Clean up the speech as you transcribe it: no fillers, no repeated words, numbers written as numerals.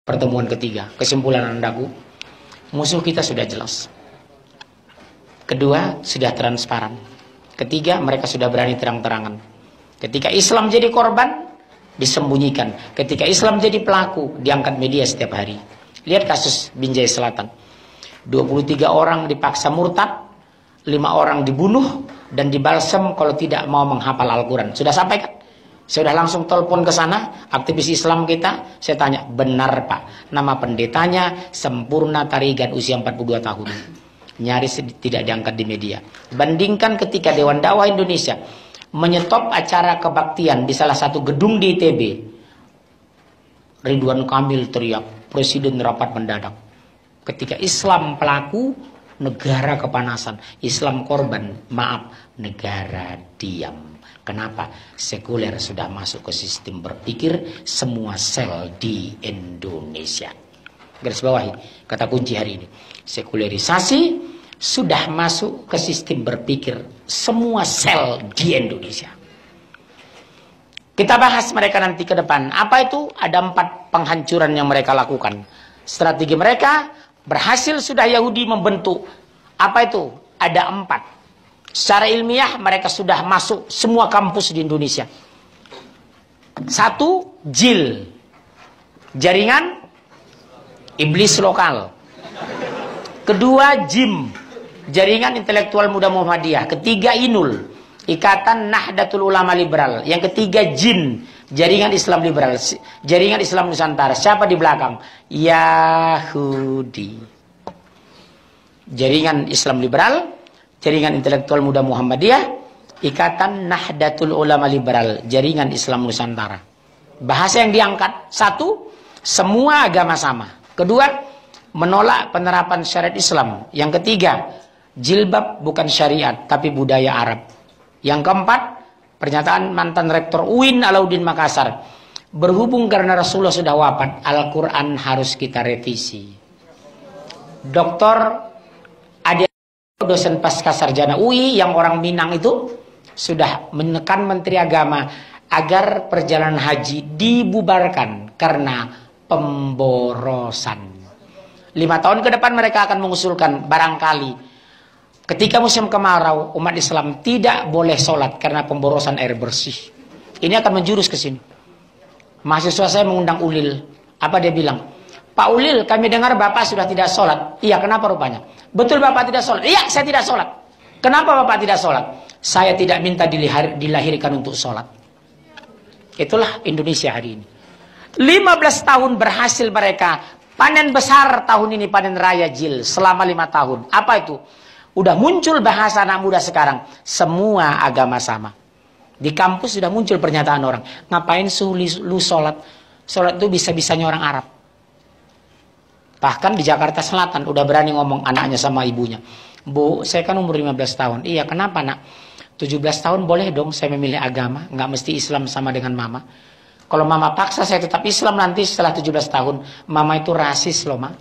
Pertemuan ketiga, kesimpulan andaku, musuh kita sudah jelas. Kedua, sudah transparan. Ketiga, mereka sudah berani terang-terangan. Ketika Islam jadi korban, disembunyikan. Ketika Islam jadi pelaku, diangkat media setiap hari. Lihat kasus Binjai Selatan. 23 orang dipaksa murtad, 5 orang dibunuh, dan dibalsem kalau tidak mau menghafal Al-Quran. Sudah sampai kan? Saya sudah langsung telepon ke sana, aktivis Islam kita. Saya tanya, benar Pak, nama pendetanya Sempurna Tarigan, usia 42 tahun. Nyaris tidak diangkat di media. Bandingkan ketika Dewan Dakwah Indonesia menyetop acara kebaktian di salah satu gedung di ITB. Ridwan Kamil teriak, Presiden rapat mendadak. Ketika Islam pelaku, negara kepanasan. Islam korban, maaf, negara diam. Kenapa? Sekuler sudah masuk ke sistem berpikir semua sel di Indonesia. Garis bawahi, kata kunci hari ini. Sekulerisasi sudah masuk ke sistem berpikir semua sel di Indonesia. Kita bahas mereka nanti ke depan. Apa itu? Ada 4 penghancuran yang mereka lakukan. Strategi mereka berhasil sudah Yahudi membentuk. Apa itu? Ada 4. Secara ilmiah mereka sudah masuk semua kampus di Indonesia. 1, JIL, jaringan iblis lokal. Kedua, JIM, jaringan intelektual muda Muhammadiyah. Ketiga, INUL, Ikatan Nahdlatul Ulama Liberal. Yang ketiga, JIN, jaringan Islam liberal, jaringan Islam Nusantara. Siapa di belakang? Yahudi. Jaringan Islam liberal, jaringan intelektual muda Muhammadiyah, Ikatan Nahdlatul Ulama Liberal, jaringan Islam Nusantara. Bahasa yang diangkat, 1, semua agama sama. Kedua, menolak penerapan syariat Islam. Yang ketiga, jilbab bukan syariat tapi budaya Arab. Yang keempat, pernyataan mantan rektor UIN Alauddin Makassar, berhubung karena Rasulullah sudah wafat, Al-Quran harus kita revisi. Dr. Dosen pasca sarjana UI yang orang Minang itu sudah menekan Menteri Agama agar perjalanan haji dibubarkan karena pemborosan. 5 tahun ke depan mereka akan mengusulkan barangkali ketika musim kemarau umat Islam tidak boleh sholat karena pemborosan air bersih. Ini akan menjurus ke sini. Mahasiswa saya mengundang Ulil. Apa dia bilang? Pak Ulil, kami dengar Bapak sudah tidak sholat. Iya, kenapa rupanya? Betul Bapak tidak sholat? Iya, saya tidak sholat. Kenapa Bapak tidak sholat? Saya tidak minta dilahirkan untuk sholat. Itulah Indonesia hari ini. 15 tahun berhasil mereka. Panen besar tahun ini, panen raya JIL. Selama 5 tahun. Apa itu? Udah muncul bahasa anak muda sekarang. Semua agama sama. Di kampus sudah muncul pernyataan orang. Ngapain lu sholat? Sholat itu bisa-bisanya orang Arab. Bahkan di Jakarta Selatan udah berani ngomong anaknya sama ibunya. Bu, saya kan umur 15 tahun. Iya, kenapa nak? 17 tahun boleh dong saya memilih agama. Nggak mesti Islam sama dengan mama. Kalau mama paksa saya tetap Islam nanti setelah 17 tahun. Mama itu rasis loh, Ma.